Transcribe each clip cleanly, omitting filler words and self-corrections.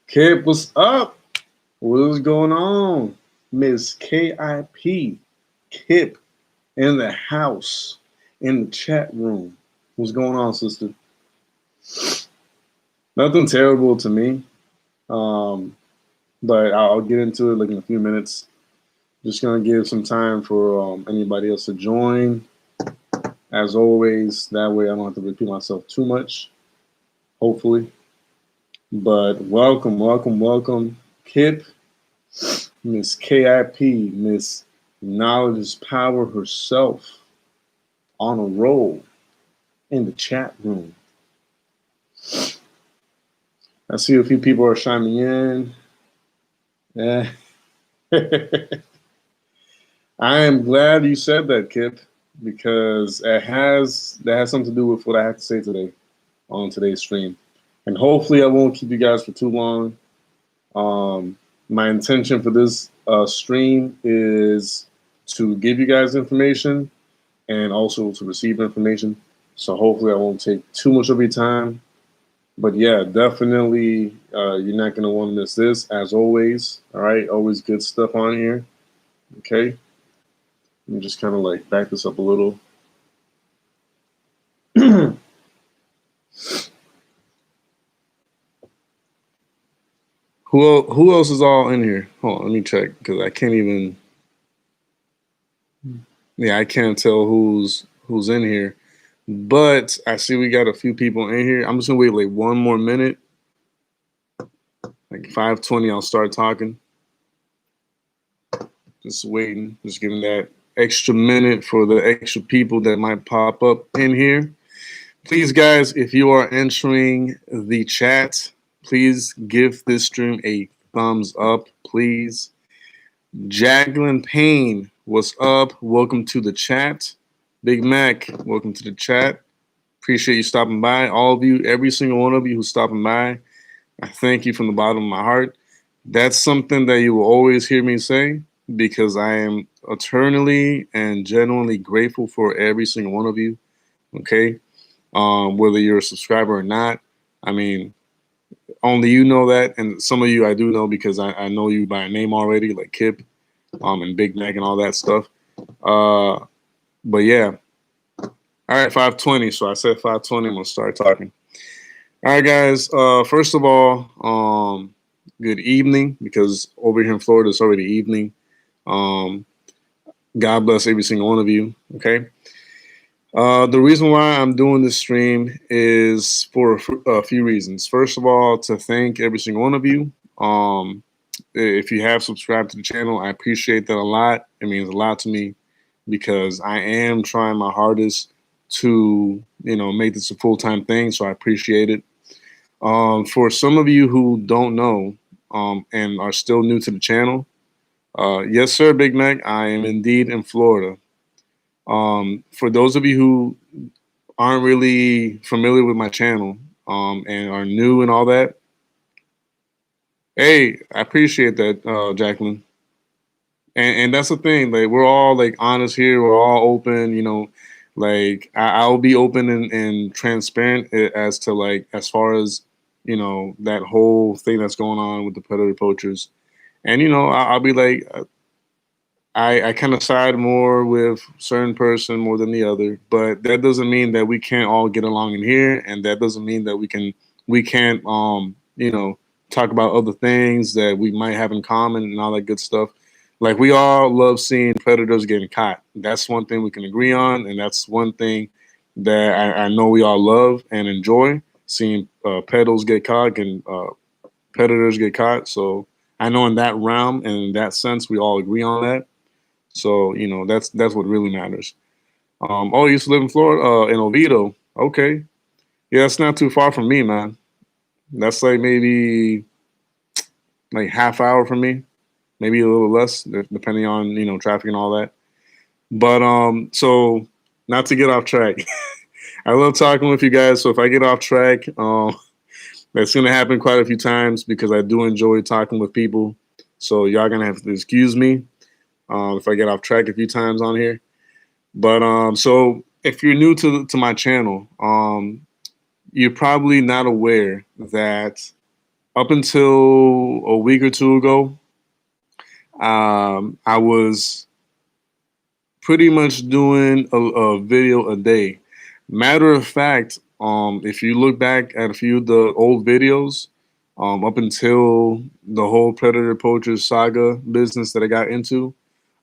Kip, what's up? What's going on? Miss KIP, Kip in the house, in the chat room. What's going on, sister? Nothing terrible to me, um, but I'll get into it like in a few minutes. Just gonna give some time for anybody else to join. As always, that way I don't have to repeat myself too much. Hopefully, but welcome, welcome, welcome, Kip. Miss KIP, Miss Knowledge is Power herself, on a roll in the chat room. I see a few people are chiming in. Yeah. I am glad you said that, Kip, because that has something to do with what I have to say today on today's stream. And hopefully I won't keep you guys for too long. My intention for this stream is to give you guys information and also to receive information. So hopefully I won't take too much of your time. But yeah, definitely you're not going to want to miss this, as always. All right, always good stuff on here. Okay. Let me just kind of like back this up a little. Who else is all in here? Hold on, let me check because I can't even. Yeah, I can't tell who's in here. But I see we got a few people in here. I'm just gonna wait like one more minute. Like 5:20, I'll start talking. Just waiting, just giving that extra minute for the extra people that might pop up in here. Please, guys, if you are entering the chat, please give this stream a thumbs up, please. Jacqueline Payne, what's up? Welcome to the chat. Big Mac, welcome to the chat. Appreciate you stopping by. All of you, every single one of you who's stopping by, I thank you from the bottom of my heart. That's something that you will always hear me say because I am eternally and genuinely grateful for every single one of you. Okay, whether you're a subscriber or not. I mean, only you know that, and some of you I do know because I know you by name already, like Kip, and Big Mac and all that stuff. But yeah, all right, 5:20. So I said 5:20. I'm gonna start talking. All right, guys. First of all, good evening because over here in Florida it's already evening. God bless every single one of you. Okay. The reason why I'm doing this stream is for a few reasons. First of all, to thank every single one of you. If you have subscribed to the channel, I appreciate that a lot. It means a lot to me because I am trying my hardest to, make this a full-time thing. So I appreciate it. For some of you who don't know and are still new to the channel, yes, sir, Big Mac, I am indeed in Florida. For those of you who aren't really familiar with my channel and are new and all that, hey, I appreciate that, Jacqueline. And that's the thing. Like we're all like honest here. We're all open. Like I'll be open and transparent as to like as far as that whole thing that's going on with the predator poachers. And I'll be like, I kind of side more with certain person more than the other, but that doesn't mean that we can't all get along in here, and that doesn't mean that we can't talk about other things that we might have in common and all that good stuff. Like we all love seeing predators getting caught. That's one thing we can agree on, and that's one thing that I know we all love and enjoy seeing predators get caught and predators get caught. So I know in that realm and in that sense, we all agree on that. So that's what really matters. Oh, you used to live in Florida, in Oviedo. Okay, yeah, that's not too far from me, man. That's like maybe like half hour for me, maybe a little less, depending on traffic and all that. But so not to get off track, I love talking with you guys. So if I get off track, that's gonna happen quite a few times because I do enjoy talking with people. So y'all gonna have to excuse me if I get off track a few times on here. But so if you're new to my channel, you're probably not aware that up until a week or two ago, I was pretty much doing a video a day. Matter of fact, if you look back at a few of the old videos, up until the whole Predator Poacher saga business that I got into,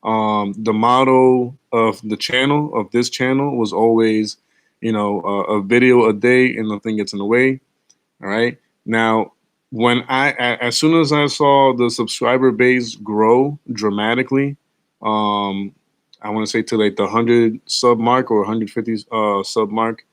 the motto of the channel, of this channel, was always, a video a day and nothing gets in the way. All right. Now, as soon as I saw the subscriber base grow dramatically, um, I want to say to like the 100 sub mark or 150 sub mark,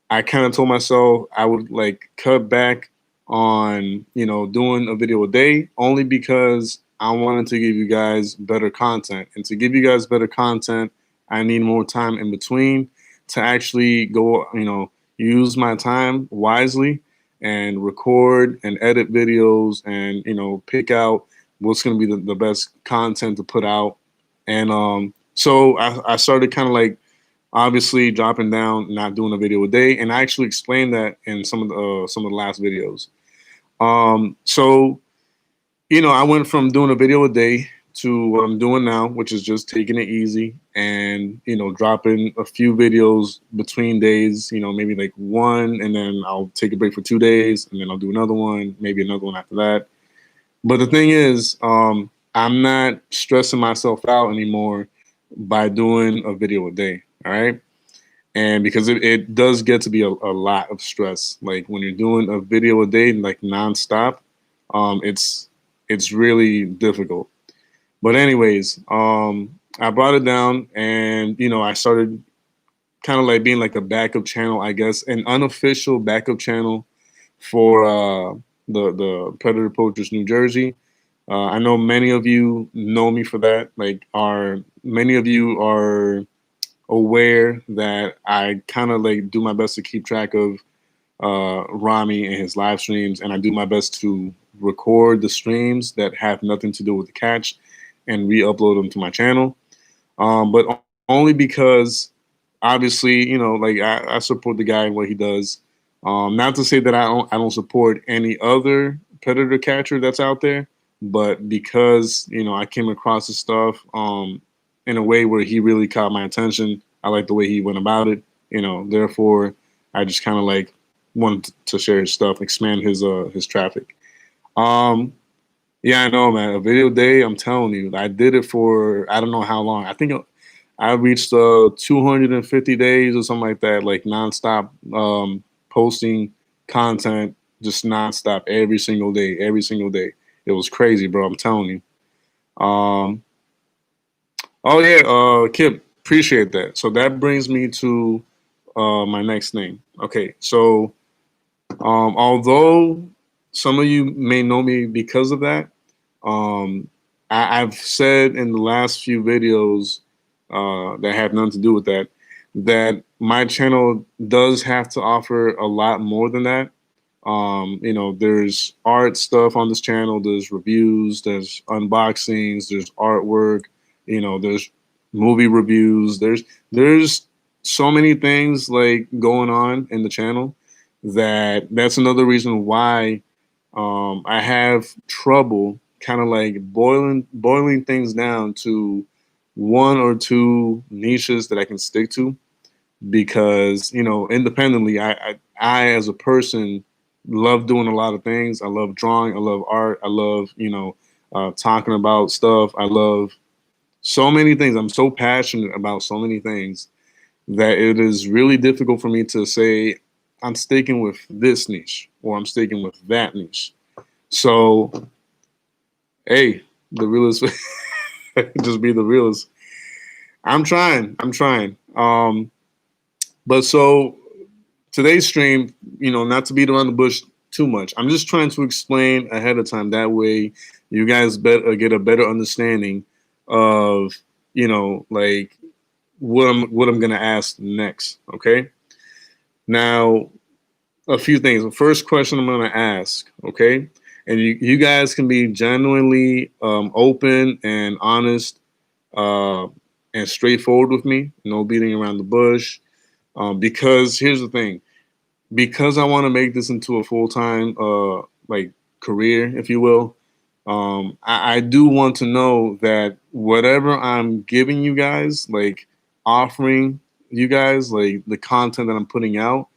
I kind of told myself I would like cut back on, doing a video a day only because I wanted to give you guys better content. And to give you guys better content, I need more time in between to actually go, use my time wisely and record and edit videos and, pick out what's going to be the best content to put out. And so I started kind of like obviously dropping down, not doing a video a day, and I actually explained that in some of the last videos. So I went from doing a video a day to what I'm doing now, which is just taking it easy and dropping a few videos between days. Maybe like one, and then I'll take a break for 2 days, and then I'll do another one, maybe another one after that. But the thing is, I'm not stressing myself out anymore by doing a video a day. All right. And because it does get to be a lot of stress. Like when you're doing a video a day, like nonstop, it's really difficult. But anyways, I brought it down and, I started kind of like being like a backup channel, I guess, an unofficial backup channel for the Predator Poachers New Jersey. I know many of you know me for that. Like, many of you are aware that I kind of like do my best to keep track of Rami and his live streams, and I do my best to record the streams that have nothing to do with the catch and re-upload them to my channel. But only because obviously, like I support the guy and what he does. Not to say that I don't support any other predator catcher that's out there, but because I came across his stuff in a way where he really caught my attention. I like the way he went about it. Therefore, I just kind of like wanted to share his stuff, expand his traffic. Yeah, I know, man. A video a day. I'm telling you, I did it for I don't know how long. I think I reached 250 days or something like that, like nonstop posting content, just nonstop every single day, every single day. It was crazy, bro. I'm telling you. Oh yeah, Kip, appreciate that. So that brings me to my next thing. Okay, so although some of you may know me because of that, I've said in the last few videos that have nothing to do with that, that my channel does have to offer a lot more than that. There's art stuff on this channel, there's reviews, there's unboxings, there's artwork, there's movie reviews, there's so many things like going on in the channel that's another reason why I have trouble kind of like boiling things down to one or two niches that I can stick to, because independently, I as a person love doing a lot of things. I love drawing, I love art, I love talking about stuff. I love so many things. I'm so passionate about so many things that it is really difficult for me to say I'm sticking with this niche or I'm sticking with that niche. So, hey, the realist, just be the realist. I'm trying. But so today's stream, not to beat around the bush too much. I'm just trying to explain ahead of time. That way, you guys get a better understanding of, you know, like what I'm gonna ask next. Okay. Now, a few things. The first question I'm gonna ask. Okay, and you guys can be genuinely open and honest uh, and straightforward with me. No beating around the bush. Because here's the thing. Because I want to make this into a full time like career, if you will. I do want to know that whatever I'm giving you guys, like offering you guys, like the content that I'm putting out,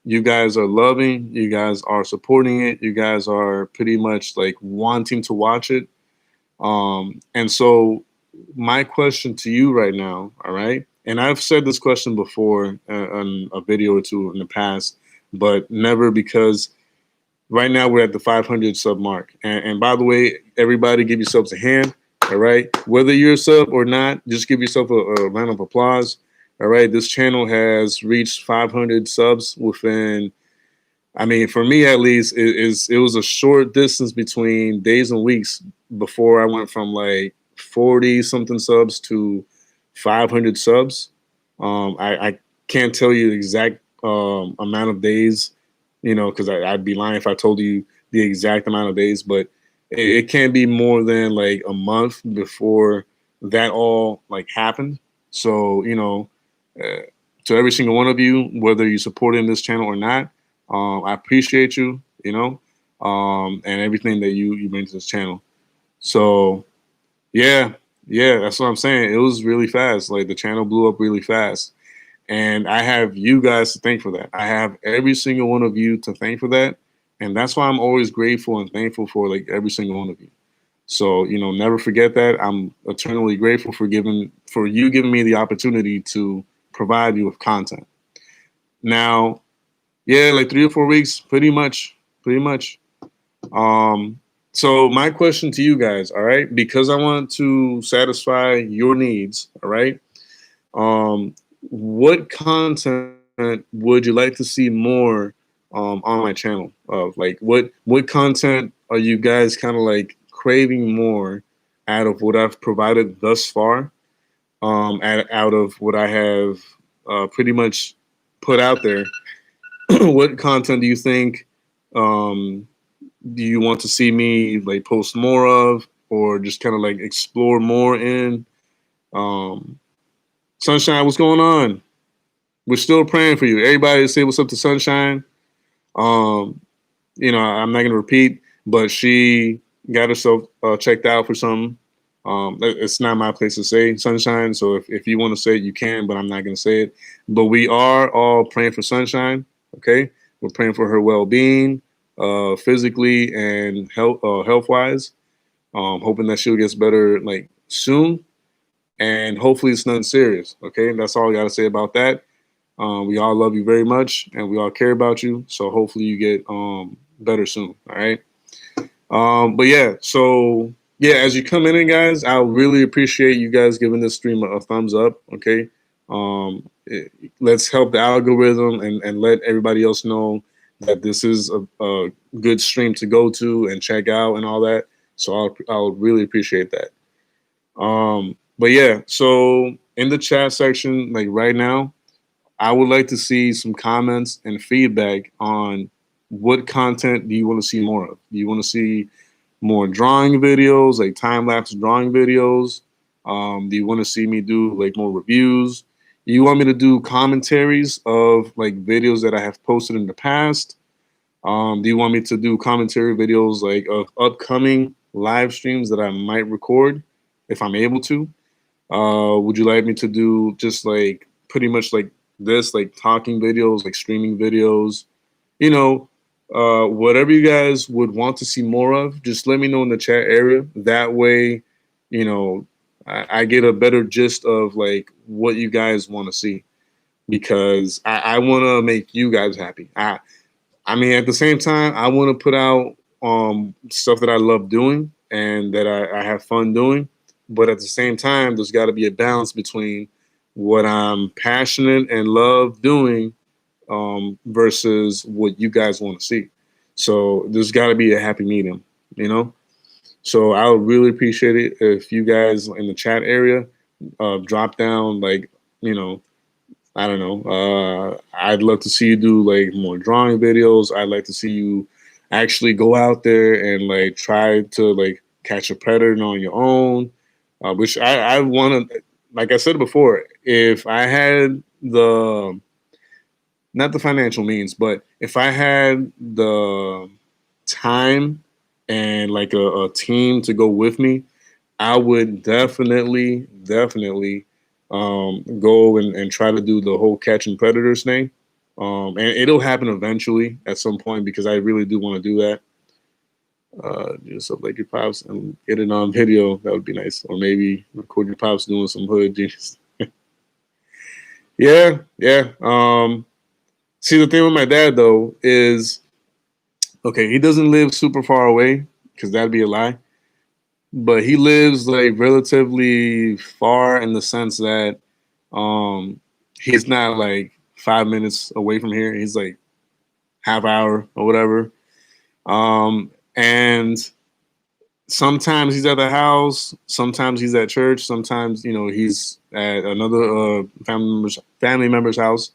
you guys are loving, you guys are supporting it, you guys are pretty much like wanting to watch it. And so, my question to you right now, all right, and I've said this question before on a video or two in the past, but never because right now we're at the 500 sub mark. And by the way, everybody give yourselves a hand. All right. Whether you're a sub or not, just give yourself a round of applause. All right. This channel has reached 500 subs within, I mean, for me at least, it was a short distance between days and weeks before I went from like 40 something subs to 500 subs. I can't tell you the exact amount of days, you know, because I'd be lying if I told you the exact amount of days, but it can't be more than like a month before that all like happened. So, you know, uh, to every single one of you, whether you supporting this channel or not, I appreciate you, you know, and everything that you bring to this channel. So yeah, yeah, that's what I'm saying. It was really fast. Like the channel blew up really fast. And I have you guys to thank for that. I have every single one of you to thank for that. And that's why I'm always grateful and thankful for like every single one of you. So, you know, never forget that. I'm eternally grateful for you giving me the opportunity to provide you with content. Now, yeah, like 3 or 4 weeks, pretty much, pretty much. Um, so my question to you guys, all right, because I want to satisfy your needs, all right. What content would you like to see more on my channel? Of like, what content are you guys kind of like craving more out of what I've provided thus far? Out of what I have pretty much put out there. What content do you think um, do you want to see me like post more of, or just kind of like explore more in? Um, Sunshine, what's going on? We're still praying for you. Everybody say what's up to Sunshine. Um, you know, I'm not gonna repeat, but she got herself checked out for something. It's not my place to say, Sunshine. So if you want to say it, you can, but I'm not gonna say it. But we are all praying for Sunshine. Okay, we're praying for her well-being, physically and health wise. Hoping that she'll get better like soon, and hopefully it's nothing serious. Okay, that's all I gotta say about that. We all love you very much, and we all care about you. So hopefully you get better soon. All right. But yeah, so yeah, as you come in, guys, I really appreciate you guys giving this stream a thumbs up. Okay. Let's help the algorithm and let everybody else know that this is a good stream to go to and check out and all that. So I'll really appreciate that. But yeah, so in the chat section, like right now, I would like to see some comments and feedback on what content do you want to see more of? Do you want to see more drawing videos, like time lapse drawing videos? Do you want to see me do like more reviews? You want me to do commentaries of like videos that I have posted in the past? Do you want me to do commentary videos like of upcoming live streams that I might record if I'm able to? Would you like me to do just like pretty much like this, like talking videos, like streaming videos? You know, whatever you guys would want to see more of, just let me know in the chat area. That way, you know, I get a better gist of like what you guys want to see, because I want to make you guys happy. I mean, at the same time, I want to put out stuff that I love doing and that I have fun doing. But at the same time, there's got to be a balance between what I'm passionate and love doing versus what you guys want to see. So there's got to be a happy medium, you know. So I would really appreciate it if you guys in the chat area drop down, like, you know, I don't know. I'd love to see you do like more drawing videos. I'd like to see you actually go out there and like try to like catch a predator on your own. Which I want to, like I said before, if I had the not the financial means, but if I had the time and like a team to go with me, I would definitely go and try to do the whole catching predators thing. And it'll happen eventually at some point because I really do want to do that. Just upload your pops and get it on video. That would be nice. Or maybe record your pops doing some hood genius. Yeah, yeah. See, the thing with my dad though is, okay, he doesn't live super far away because that'd be a lie. But he lives like relatively far in the sense that um he's not like 5 minutes away from here. He's like half hour or whatever. And sometimes he's at the house, sometimes he's at church, sometimes he's at another family member's house.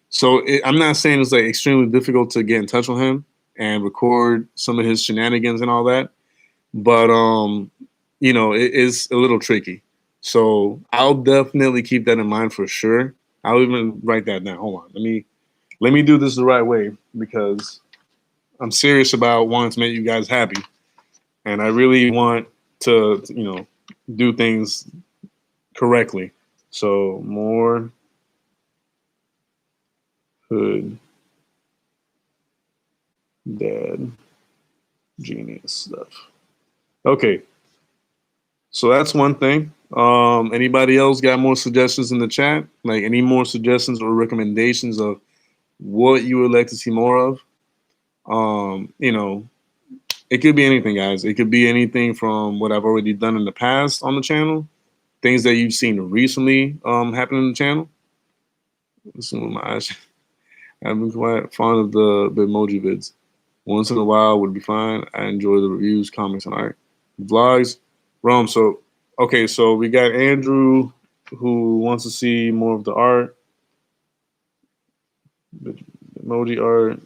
So I'm not saying it's like extremely difficult to get in touch with him and record some of his shenanigans and all that, but it is a little tricky. So I'll definitely keep that in mind for sure. I'll even write that down. Hold on, let me do this the right way because I'm serious about wanting to make you guys happy, and I really want to do things correctly. So more hood dad genius stuff. Okay, so that's one thing. Anybody else got more suggestions in the chat? Like any more suggestions or recommendations of what you would like to see more of? It could be anything, guys. It could be anything from what I've already done in the past on the channel, things that you've seen recently happen in the channel. Listen with my eyes. I've been quite fond of the emoji vids. Once in a while would be fine. I enjoy the reviews, comments, and art. Vlogs, Rome. So, okay, so we got Andrew who wants to see more of the art, the emoji art.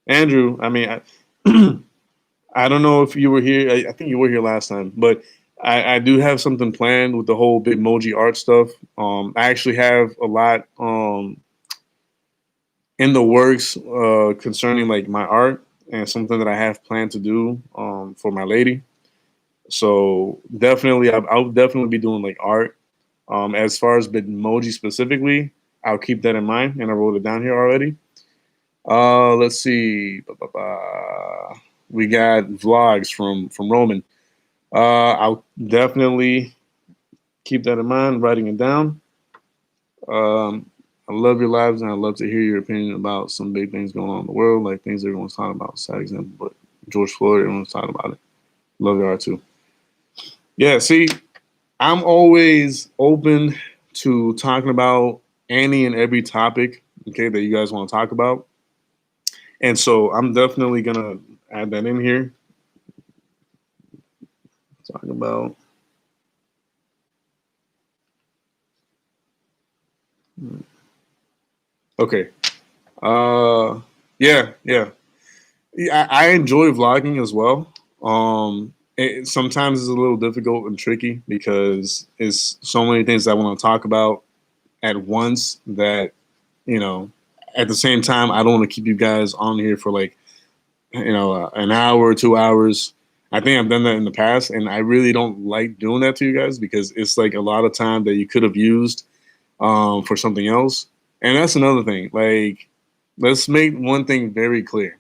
Andrew, I mean, I don't know if you were here. I think you were here last time, but I do have something planned with the whole Bitmoji art stuff. I actually have a lot in the works concerning like my art and something that I have planned to do for my lady. So definitely, I'll definitely be doing like art. As far as Bitmoji specifically, I'll keep that in mind, and I wrote it down here already. Let's see. We got vlogs from Roman. I'll definitely keep that in mind, writing it down. I love your lives, and I'd love to hear your opinion about some big things going on in the world, like things everyone's talking about. Sad example, but George Floyd, everyone's talking about it. Love your art too. Yeah, see, I'm always open to talking about any and every topic, okay, that you guys want to talk about. And so I'm definitely gonna add that in here. Talking about okay. Yeah, yeah. I enjoy vlogging as well. Sometimes it's a little difficult and tricky because it's so many things I want to talk about at once that, you know, at the same time, I don't want to keep you guys on here for like, an hour or 2 hours. I think I've done that in the past, and I really don't like doing that to you guys because it's like a lot of time that you could have used for something else. And that's another thing. Like, let's make one thing very clear.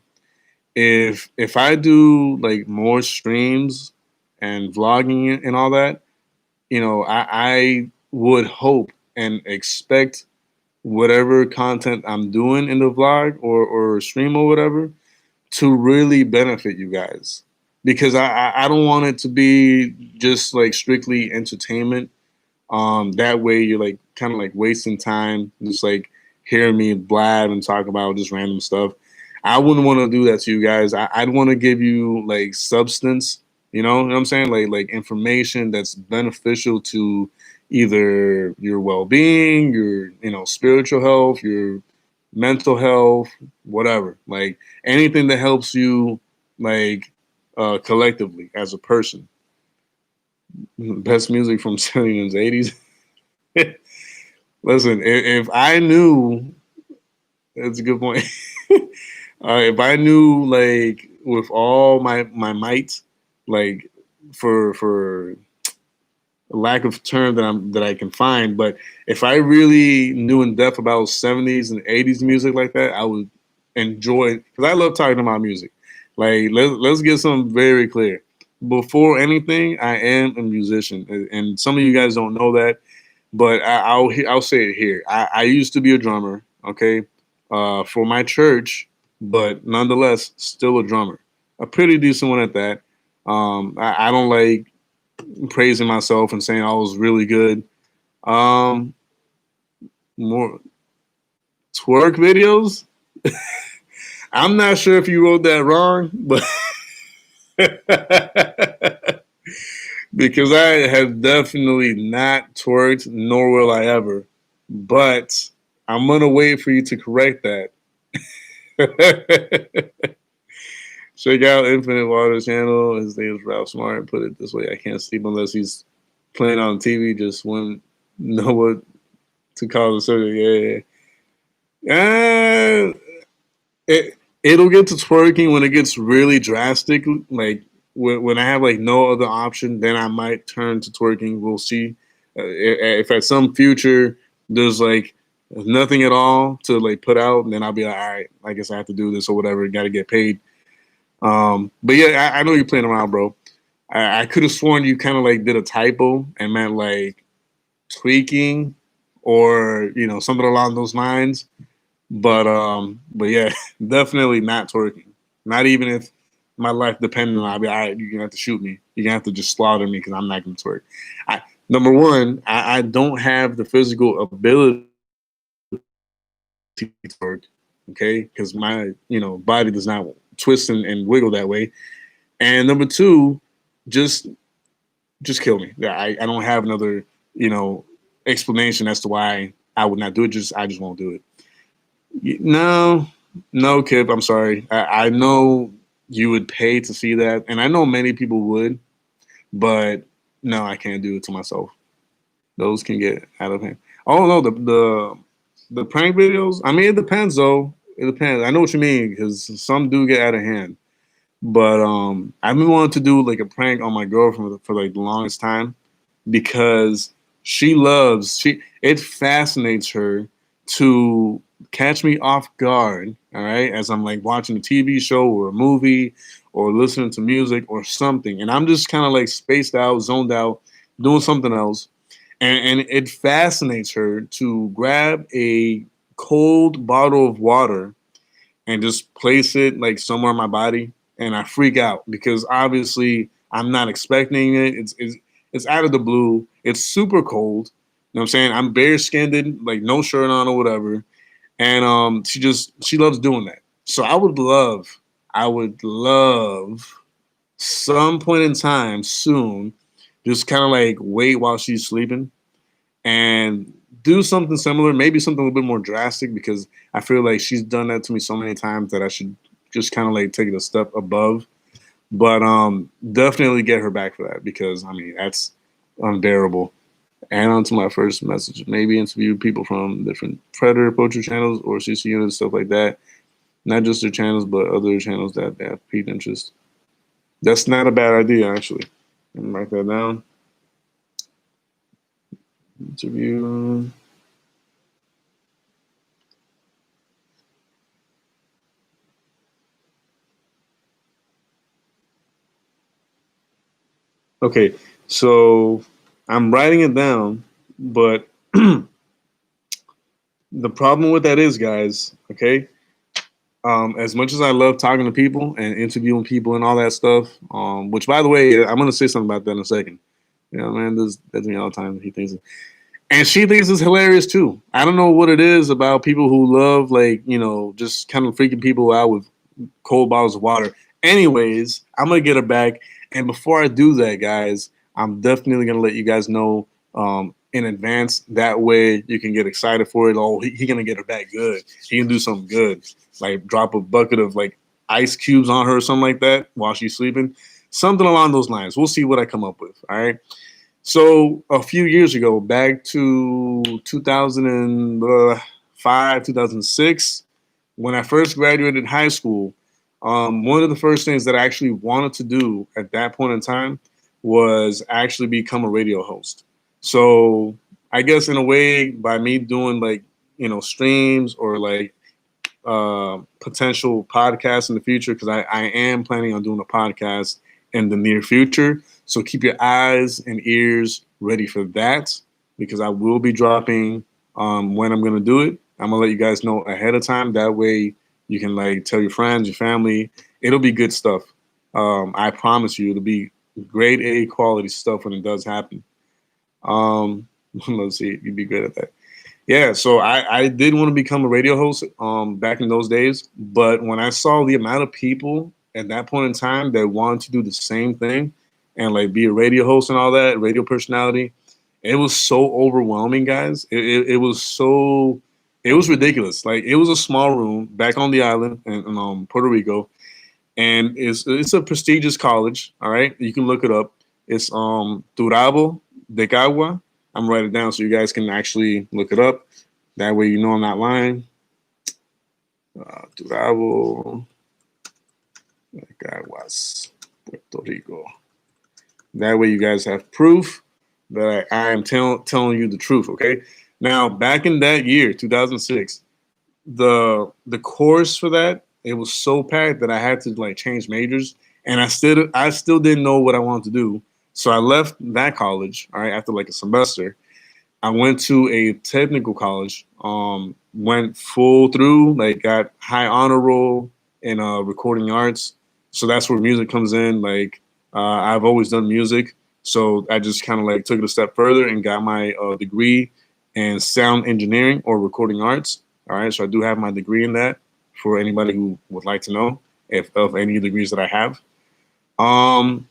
If I do like more streams and vlogging and all that, I would hope and expect whatever content I'm doing in the vlog or stream or whatever to really benefit you guys, because I don't want it to be just like strictly entertainment. That way you're like kind of like wasting time, just like hear me blab and talk about just random stuff. I wouldn't want to do that to you guys. I'd want to give you like substance, you know what I'm saying? Like information that's beneficial to either your well-being, your spiritual health, your mental health, whatever. Like anything that helps you like collectively as a person. Best music from 70s, 80s. Listen, if I knew, that's a good point. If I knew, like, with all my might, like, for lack of term that I can find, but if I really knew in depth about 70s and 80s music like that, I would enjoy it because I love talking about music. Like, let's get something very clear. Before anything, I am a musician, and some of you guys don't know that, but I'll say it here. I used to be a drummer, okay, for my church, but nonetheless, still a drummer, a pretty decent one at that. I don't like praising myself and saying I was really good. Um, More twerk videos. I'm not sure if you wrote that wrong, but because I have definitely not twerked, nor will I ever. But I'm gonna wait for you to correct that. Check out Infinite Water channel. His name is Ralph Smart. Put it this way: I can't sleep unless he's playing on TV. Just wouldn't know what to call the surgery. Yeah. It'll get to twerking when it gets really drastic. Like when I have like no other option, then I might turn to twerking. We'll see. If at some future there's like nothing at all to like put out, then I'll be like, all right, I guess I have to do this or whatever. Got to get paid. But yeah, I know you're playing around, bro. I could have sworn you kind of like did a typo and meant like tweaking or something along those lines. But yeah, definitely not twerking. Not even if my life depended on it. I'll be all right. You're gonna have to shoot me. You're gonna have to just slaughter me because I'm not gonna twerk. Number one, I don't have the physical ability to twerk. Okay, because my body does not twist and wiggle that way. And number two, just kill me. I don't have another explanation as to why I would not do it. I just won't do it. No, no, Kip. I'm sorry. I know you would pay to see that, and I know many people would, but no, I can't do it to myself. Those can get out of hand. Oh no, the prank videos. I mean, it depends though. It depends. I know what you mean because some do get out of hand. But I've been wanting to do like a prank on my girlfriend for like the longest time because it fascinates her to catch me off guard, all right, as I'm like watching a TV show or a movie or listening to music or something. And I'm just kind of like spaced out, zoned out, doing something else. And it fascinates her to grab a cold bottle of water and just place it like somewhere in my body. And I freak out because obviously I'm not expecting it. It's out of the blue. It's super cold. You know what I'm saying? I'm bare skinned, like no shirt on or whatever. And she loves doing that. So I would love some point in time soon, just kind of like wait while she's sleeping and do something similar, maybe something a little bit more drastic because I feel like she's done that to me so many times that I should just kind of like take it a step above. But definitely get her back for that because I mean that's unbearable. And on to my first message, maybe interview people from different Predator Poacher channels or CC units, stuff like that. Not just their channels, but other channels that have peak interest. That's not a bad idea, actually. Write that down. Interview. Okay, so I'm writing it down, but the problem with that is, guys, okay, as much as I love talking to people and interviewing people and all that stuff, which by the way, I'm gonna say something about that in a second. You know, man, this me all the time. He thinks And she thinks it's hilarious too. I don't know what it is about people who love, like, just kind of freaking people out with cold bottles of water. Anyways, I'm gonna get her back. And before I do that, guys, I'm definitely gonna let you guys know in advance. That way you can get excited for it. Oh, he gonna get her back good. He can do something good, like drop a bucket of like ice cubes on her or something like that while she's sleeping. Something along those lines. We'll see what I come up with. All right. So a few years ago, back to 2005, 2006, when I first graduated high school, one of the first things that I actually wanted to do at that point in time was actually become a radio host. So I guess in a way, by me doing like, streams or like potential podcasts in the future, because I am planning on doing a podcast in the near future. So keep your eyes and ears ready for that, because I will be dropping when I'm going to do it. I'm going to let you guys know ahead of time. That way you can like tell your friends, your family. It'll be good stuff. I promise you, it'll be grade A quality stuff when it does happen. Let's see, you'd be great at that. Yeah, so I did want to become a radio host back in those days, but when I saw the amount of people at that point in time that wanted to do the same thing and like be a radio host and all that, radio personality, it was so overwhelming, guys. It was ridiculous. Like it was a small room back on the island in Puerto Rico, and it's a prestigious college. All right, you can look it up. It's Turabo de Cagua. I'm writing it down so you guys can actually look it up. That way you know I'm not lying. Turabo de Caguas, Puerto Rico. That way you guys have proof that I am telling you the truth. Okay. Now back in that year, 2006, the course for that, it was so packed that I had to like change majors, and I still didn't know what I wanted to do. So I left that college, all right, after like a semester. I went to a technical college, went full through, like got high honor roll in recording arts. So that's where music comes in. Like I've always done music, so I just kind of like took it a step further and got my degree in sound engineering or recording arts. All right, so I do have my degree in that for anybody who would like to know if of any degrees that I have. Um,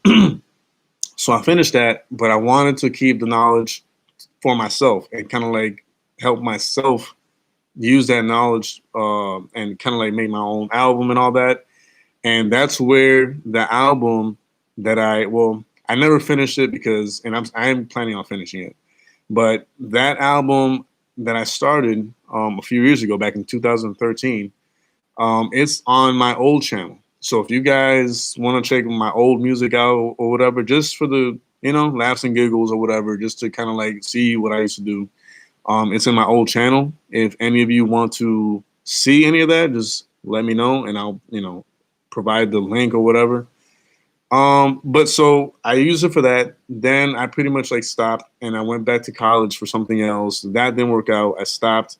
so I finished that, but I wanted to keep the knowledge for myself and kind of like help myself use that knowledge and kind of like make my own album and all that. And that's where the album that I never finished it because, and I'm planning on finishing it. But that album that I started a few years ago, back in 2013, it's on my old channel. So if you guys want to check my old music out or whatever, just for the laughs and giggles or whatever, just to kind of like see what I used to do, it's in my old channel. If any of you want to see any of that, just let me know and I'll provide the link or whatever. But so I used it for that. Then I pretty much like stopped and I went back to college for something else. That didn't work out. I stopped.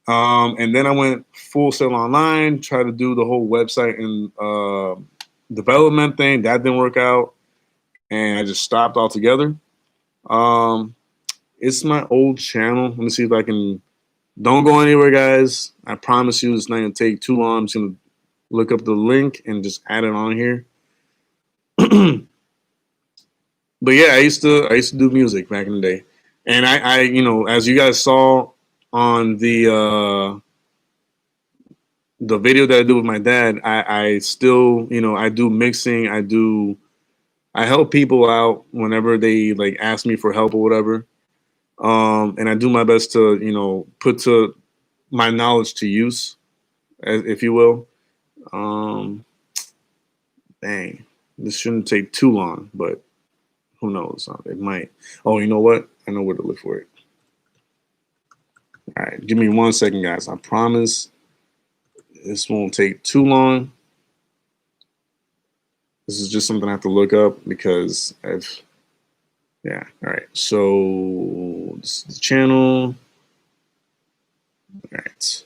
And then I went full sail online, tried to do the whole website and development thing. That didn't work out. And I just stopped altogether. Um, it's my old channel. Let me see if I can. Don't go anywhere, guys. I promise you it's not going to take too long. I'm just going to look up the link and just add it on here. But yeah, I used to do music back in the day, and I as you guys saw on the video that I do with my dad, I still I do mixing. I help people out whenever they like ask me for help or whatever. And I do my best to put to my knowledge to use, if you will. Um, Dang, this shouldn't take too long, but who knows? It might. Oh, you know what? I know where to look for it. All right, give me 1 second, guys. I promise this won't take too long. This is just something I have to look up because yeah. All right. So this is the channel. All right.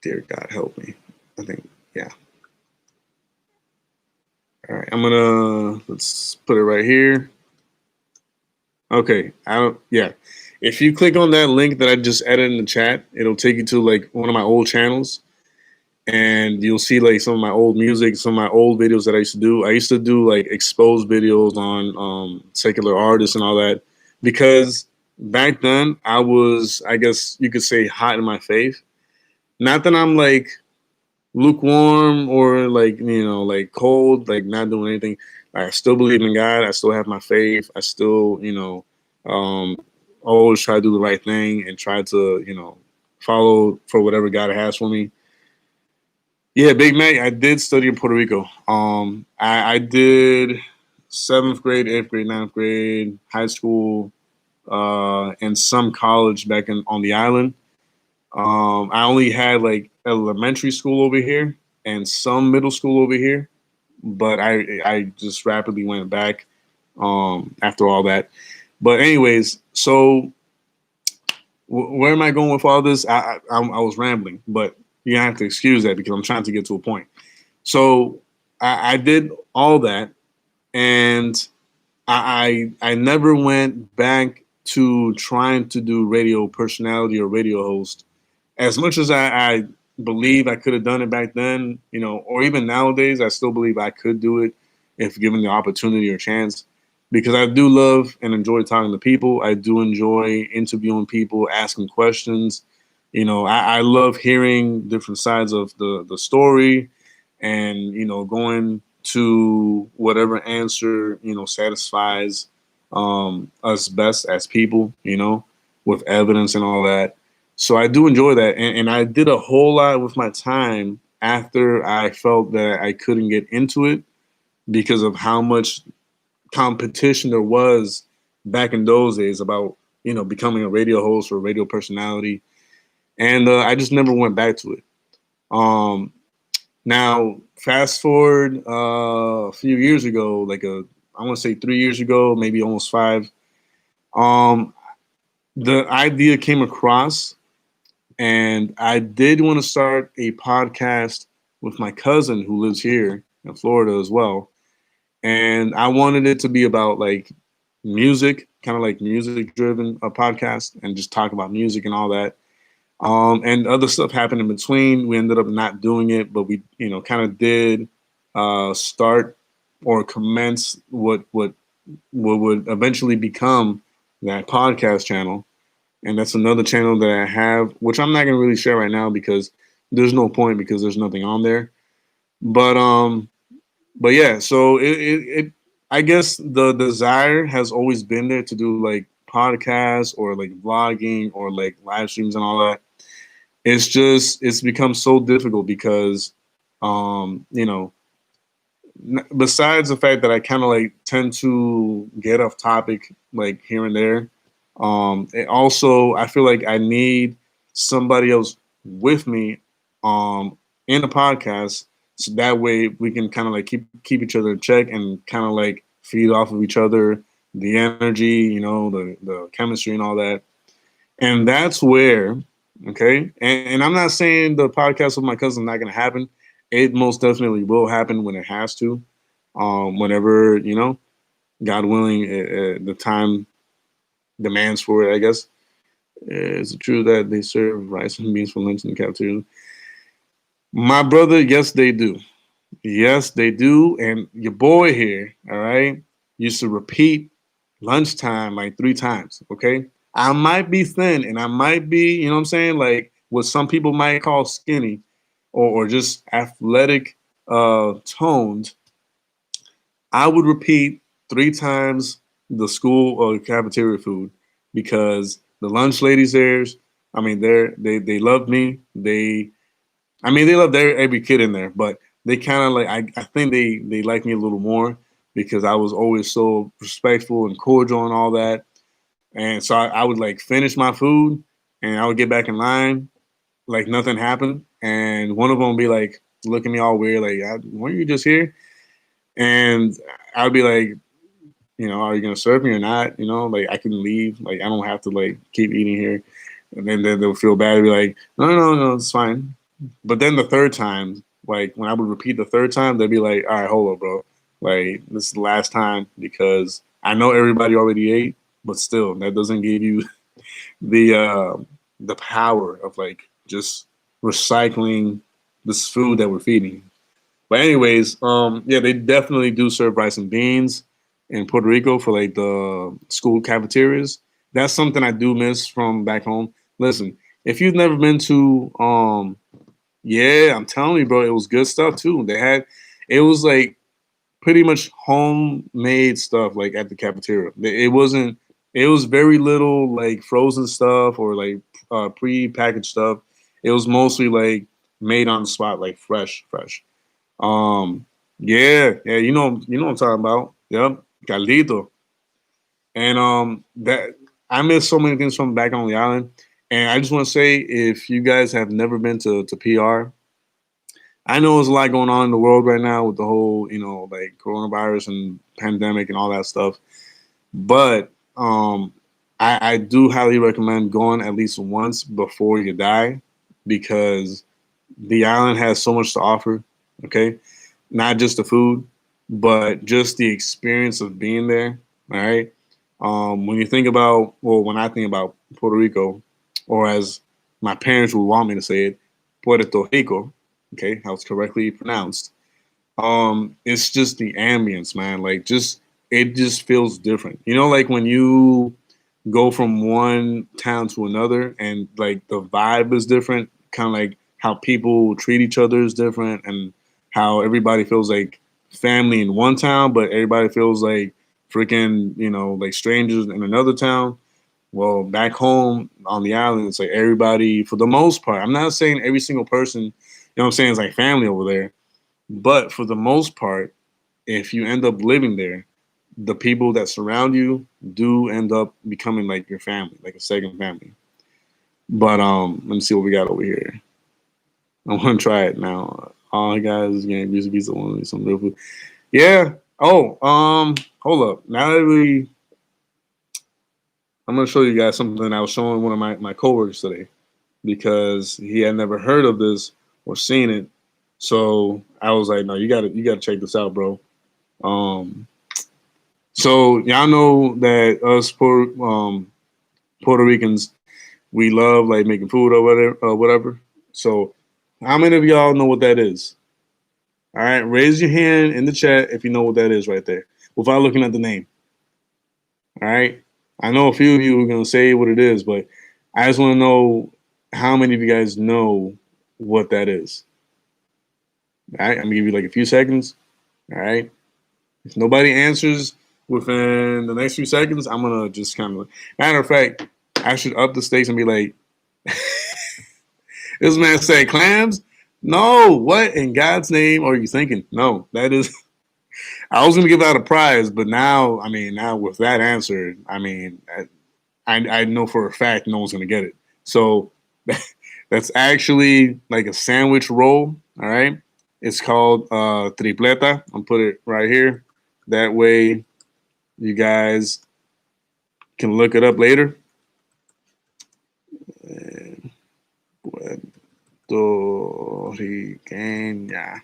Dear God, help me. I think, yeah. All right, let's put it right here. Okay, yeah. If you click on that link that I just added in the chat, it'll take you to like one of my old channels, and you'll see like some of my old music, some of my old videos that I used to do. I used to do like exposed videos on secular artists and all that, because back then I was, I guess you could say, hot in my faith. Not that I'm like lukewarm or like, like cold, like not doing anything. I still believe in God. I still have my faith. I still, um, always try to do the right thing and try to, follow for whatever God has for me. Yeah, Big Mac. I did study in Puerto Rico. I did seventh grade, eighth grade, ninth grade, high school, and some college back in on the island. I only had like elementary school over here and some middle school over here, but I just rapidly went back after all that. But anyways, so where am I going with all this? I was rambling, but you have to excuse that because I'm trying to get to a point. So I did all that, and I never went back to trying to do radio personality or radio host. As much as I believe I could have done it back then, or even nowadays, I still believe I could do it if given the opportunity or chance. Because I do love and enjoy talking to people. I do enjoy interviewing people, asking questions. I love hearing different sides of the story, and going to whatever answer satisfies us best as people, with evidence and all that. So I do enjoy that, and I did a whole lot with my time after I felt that I couldn't get into it because of how much competition there was back in those days about becoming a radio host or a radio personality, and I just never went back to it. Um, Now, fast forward a few years ago, I want to say 3 years ago, maybe almost five. Um, the idea came across, and I did want to start a podcast with my cousin who lives here in Florida as well. And I wanted it to be about like music, kind of like music driven a podcast, and just talk about music and all that. And other stuff happened in between. We ended up not doing it, but we, kind of did start or commence what would eventually become that podcast channel. And that's another channel that I have, which I'm not gonna really share right now because there's no point because there's nothing on there. But yeah, so it I guess the desire has always been there to do like podcasts or like vlogging or like live streams and all that. It's become so difficult because um you know besides the fact that I kind of like tend to get off topic like here and there, it also I feel like I need somebody else with me in the podcast, so that way we can kind of like keep each other in check and kind of like feed off of each other, the energy, the chemistry and all that. And that's where, okay, and I'm not saying the podcast with my cousin is not going to happen. It most definitely will happen when it has to. Whenever, God willing, the time demands for it, I guess. Is it true that they serve rice and beans for lunch in the cafeteria? My brother, yes, they do. Yes, they do. And your boy here, all right, used to repeat lunchtime like 3 times. Okay. I might be thin and I might be, you know what I'm saying? Like what some people might call skinny or just athletic toned. I would repeat 3 times the school or cafeteria food because the lunch ladies there, I mean, they love me. They love every kid in there, but they kind of like I think they like me a little more because I was always so respectful and cordial and all that. And so I would like finish my food and I would get back in line like nothing happened. And one of them would be like looking at me all weird, like, weren't you just here? And I'd be like, are you gonna serve me or not? Like I can leave. Like I don't have to like keep eating here. And then they'll feel bad and be like, no, it's fine. But then the third time, like when I would repeat the third time, they'd be like, all right, hold up, bro. Like this is the last time because I know everybody already ate, but still that doesn't give you the power of like just recycling this food that we're feeding. But anyways, yeah, they definitely do serve rice and beans in Puerto Rico for like the school cafeterias. That's something I do miss from back home. Listen, if you've never been to yeah, I'm telling you, bro, it was good stuff too. They had it was like pretty much homemade stuff like at the cafeteria. It wasn't. It was very little like frozen stuff or like pre-packaged stuff. It was mostly like made on the spot, like fresh. Um, yeah, you know what I'm talking about. Yep, caldito. And that I miss so many things from back on the island. And I just want to say, if you guys have never been to PR, I know there's a lot going on in the world right now with the whole, like coronavirus and pandemic and all that stuff. But I do highly recommend going at least once before you die because the island has so much to offer. Okay, not just the food, but just the experience of being there. All right. When you think about, well, when I think about Puerto Rico, or as my parents would want me to say it, Puerto Rico, okay, how it's correctly pronounced. It's just the ambience, man. Like, just it just feels different. You know, like when you go from one town to another, and like the vibe is different. Kind of like how people treat each other is different, and how everybody feels like family in one town, but everybody feels like freaking, like strangers in another town. Well, back home on the island, it's like everybody, for the most part. I'm not saying every single person, what I'm saying, is like family over there, but for the most part, if you end up living there, the people that surround you do end up becoming like your family, like a second family. But let me see what we got over here. I want to try it now. All guys is getting music pizza one some real food. Yeah. Oh, hold up. Now that I'm gonna show you guys something I was showing one of my coworkers today because he had never heard of this or seen it. So I was like, no, you gotta check this out, bro. Um, so y'all know that us Puerto Ricans, we love like making food or whatever. So how many of y'all know what that is? All right, raise your hand in the chat if you know what that is right there, without looking at the name. All right, I know a few of you are gonna say what it is, but I just want to know how many of you guys know what that is. All right, I'm gonna give you like a few seconds. All right, if nobody answers within the next few seconds, I'm gonna just kind of. Matter of fact, I should up the stakes and be like, "This man said clams." No, what in God's name are you thinking? No, that is. I was gonna give out a prize, but now, I mean, now with that answer, I mean, I know for a fact no one's gonna get it. So that's actually like a sandwich roll. All right, it's called tripleta. I'll put it right here. That way, you guys can look it up later. Puerto Riqueña.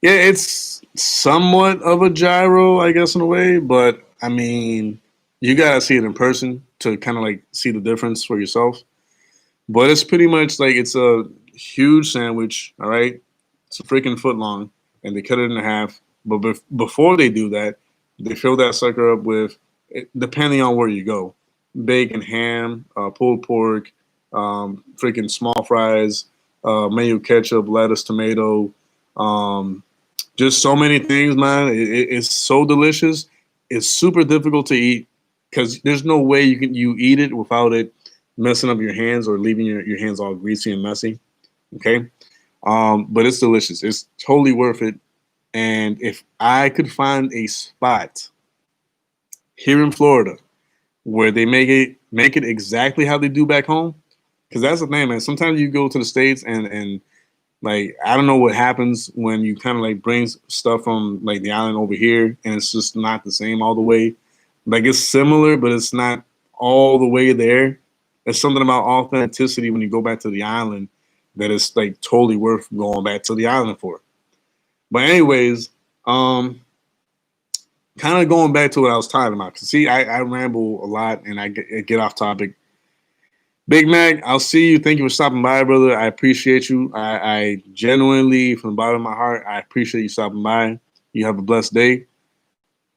Yeah, it's somewhat of a gyro, I guess, in a way, but I mean, you gotta see it in person to kind of like see the difference for yourself. But it's pretty much like it's a huge sandwich, all right? It's a freaking foot long, and they cut it in half. But before they do that, they fill that sucker up with, depending on where you go, bacon, ham, pulled pork, freaking small fries, mayo, ketchup, lettuce, tomato, um, just so many things, man. It's so delicious. It's super difficult to eat because there's no way you eat it without it messing up your hands or leaving your hands all greasy and messy. Okay. But it's delicious. It's totally worth it. And if I could find a spot here in Florida where they make it exactly how they do back home, because that's the thing, man. Sometimes you go to the States and like I don't know what happens when you kind of like bring stuff from like the island over here, and it's just not the same all the way. Like it's similar, but it's not all the way there. There's something about authenticity when you go back to the island that is like totally worth going back to the island for. But anyways, kind of going back to what I was talking about. 'Cause see, I ramble a lot and I get off topic. Big Mac, I'll see you. Thank you for stopping by, brother. I appreciate you. I genuinely, from the bottom of my heart, I appreciate you stopping by. You have a blessed day.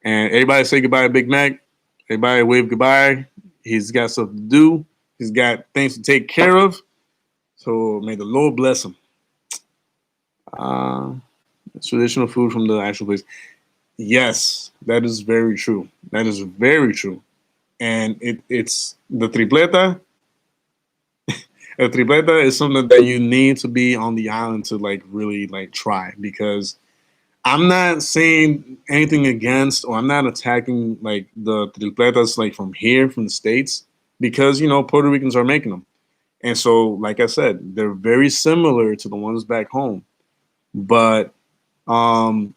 And everybody say goodbye to Big Mac. Everybody wave goodbye. He's got stuff to do. He's got things to take care of. So may the Lord bless him. It's traditional food from the actual place. Yes, that is very true. That is very true. And it's the tripleta. A tripleta is something that you need to be on the island to like really like try, because I'm not saying anything against, or I'm not attacking like the tripletas like from here from the States, because you know Puerto Ricans are making them. And so like I said, they're very similar to the ones back home. But um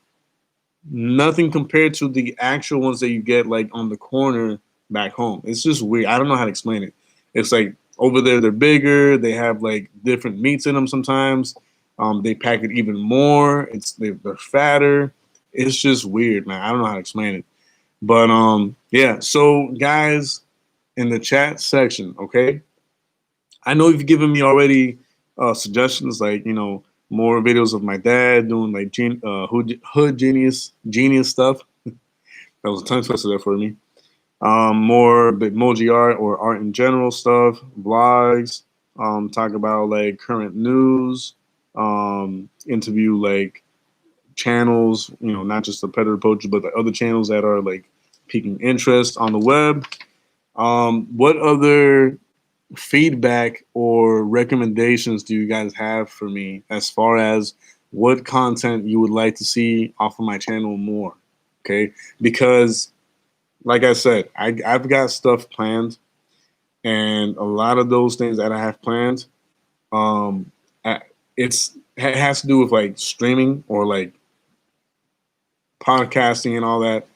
nothing compared to the actual ones that you get like on the corner back home. It's just weird. I don't know how to explain it. It's like over there they're bigger. They have like different meats in them sometimes. They pack it even more. They're fatter. It's just weird, man. I don't know how to explain it. But yeah. So guys, in the chat section, okay. I know you've given me already suggestions, like more videos of my dad doing like hood genius stuff. That was a tongue twister there for me. More Bitmoji art or art in general stuff, vlogs, talk about like current news, interview like channels, not just the Predator Poacher, but the other channels that are like piquing interest on the web. What other feedback or recommendations do you guys have for me as far as what content you would like to see off of my channel more? Okay, because like I said, I've got stuff planned, and a lot of those things that I have planned, um, it has to do with like streaming or like podcasting and all that.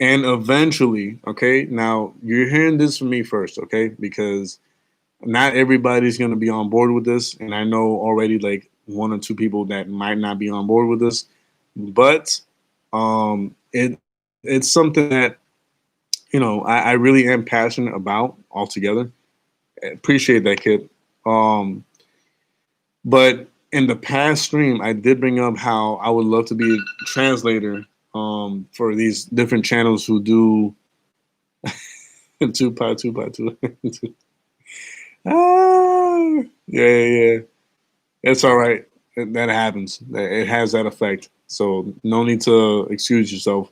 And eventually, okay, now you're hearing this from me first, okay, because not everybody's going to be on board with this, and I know already like one or two people that might not be on board with this, but it's something that I really am passionate about altogether. I appreciate that, kid. But in the past stream, I did bring up how I would love to be a translator for these different channels who do two by two by two. Yeah. It's all right. That happens. It has that effect. So no need to excuse yourself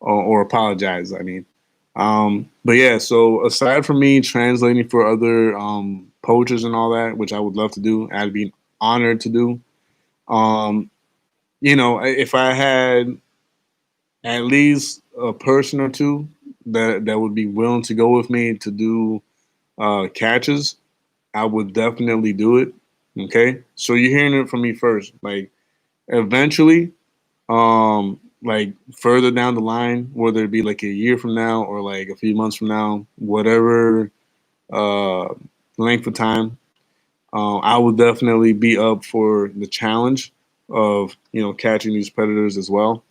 or apologize. I mean, but yeah. So aside from me translating for other poachers and all that, which I would love to do, I'd be honored to do. If I had at least a person or two that would be willing to go with me to do catches, I would definitely do it. Okay, so you're hearing it from me first. Like eventually, like further down the line, whether it be like a year from now or like a few months from now, whatever uh, length of time, I will definitely be up for the challenge of catching these predators as well.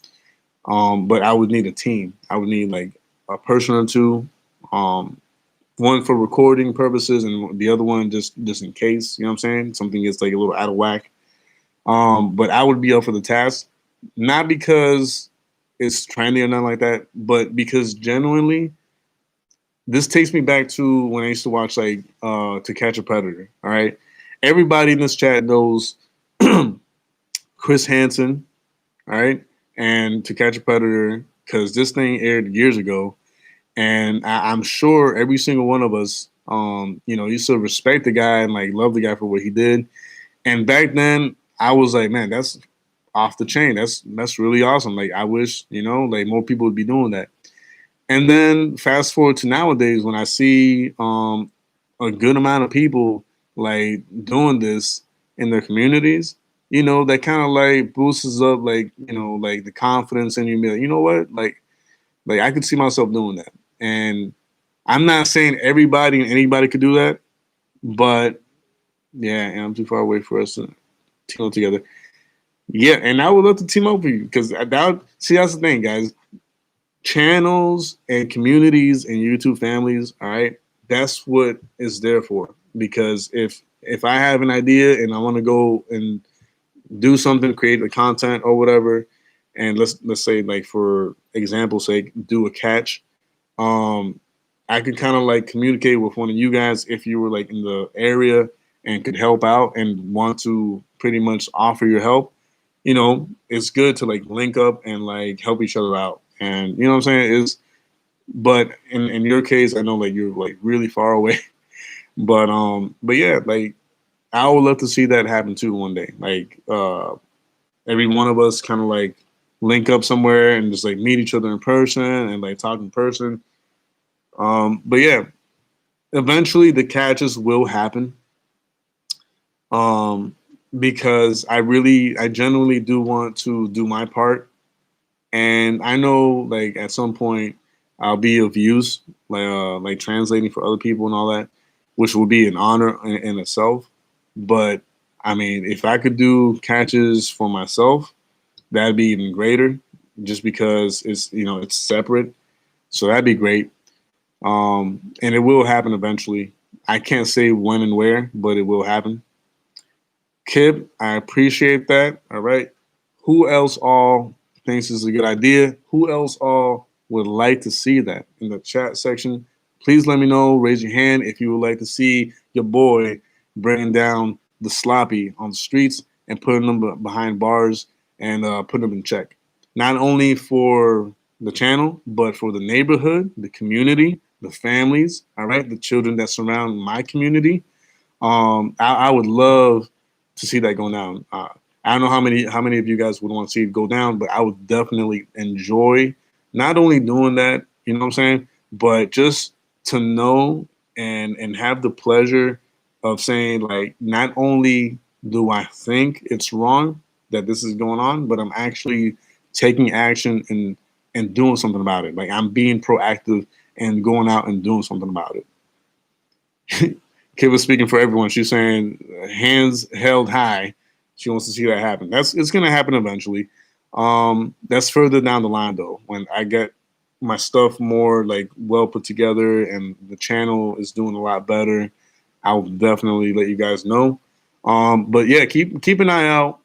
But I would need a team. I would need like a person or two. One for recording purposes, and the other one just in case, you know what I'm saying? Something gets like a little out of whack. But I would be up for the task, not because it's trendy or nothing like that, but because genuinely, this takes me back to when I used to watch like To Catch a Predator. All right, everybody in this chat knows Chris Hansen. All right, and To Catch a Predator, because this thing aired years ago. And I'm sure every single one of us, used to respect the guy and like love the guy for what he did. And back then, I was like, man, that's off the chain. That's really awesome. Like, I wish like more people would be doing that. And then fast forward to nowadays, when I see a good amount of people like doing this in their communities, that kind of like boosts up like like the confidence in you. Be like, you know what, like I could see myself doing that. And I'm not saying everybody and anybody could do that, but Yeah, and I'm too far away for us to team up together. Yeah, and I would love to team up with you because that's the thing, guys. Channels and communities and YouTube families, all right, that's what it's there for. Because if I have an idea and I want to go and do something, create a content or whatever, and let's say like for example's sake, do a catch, um, I could kind of like communicate with one of you guys if you were like in the area and could help out and want to pretty much offer your help. It's good to like link up and like help each other out. And you know what I'm saying? But in your case, I know like you're like really far away. But yeah, like I would love to see that happen too one day. Like every one of us kind of like link up somewhere and just like meet each other in person and like talk in person. But yeah, eventually the catches will happen. Um, because I genuinely do want to do my part, and I know like at some point I'll be of use, like translating for other people and all that, which will be an honor in itself. But I mean, if I could do catches for myself, that'd be even greater, just because it's separate. So that'd be great. And it will happen eventually. I can't say when and where, but it will happen. Kip, I appreciate that. All right. Who else all thinks this is a good idea? Who else all would like to see that in the chat section? Please let me know. Raise your hand if you would like to see your boy bringing down the sloppy on the streets and putting them behind bars and putting them in check. Not only for the channel, but for the neighborhood, the community, the families, all right, the children that surround my community. I would love to see that go down. I don't know how many of you guys would want to see it go down, but I would definitely enjoy not only doing that, you know what I'm saying, but just to know and have the pleasure of saying like not only do I think it's wrong that this is going on, but I'm actually taking action and doing something about it. Like I'm being proactive and going out and doing something about it. Kid was speaking for everyone. She's saying hands held high. She wants to see that happen. It's gonna happen eventually. That's further down the line though. When I get my stuff more like well put together and the channel is doing a lot better, I'll definitely let you guys know. But yeah, keep an eye out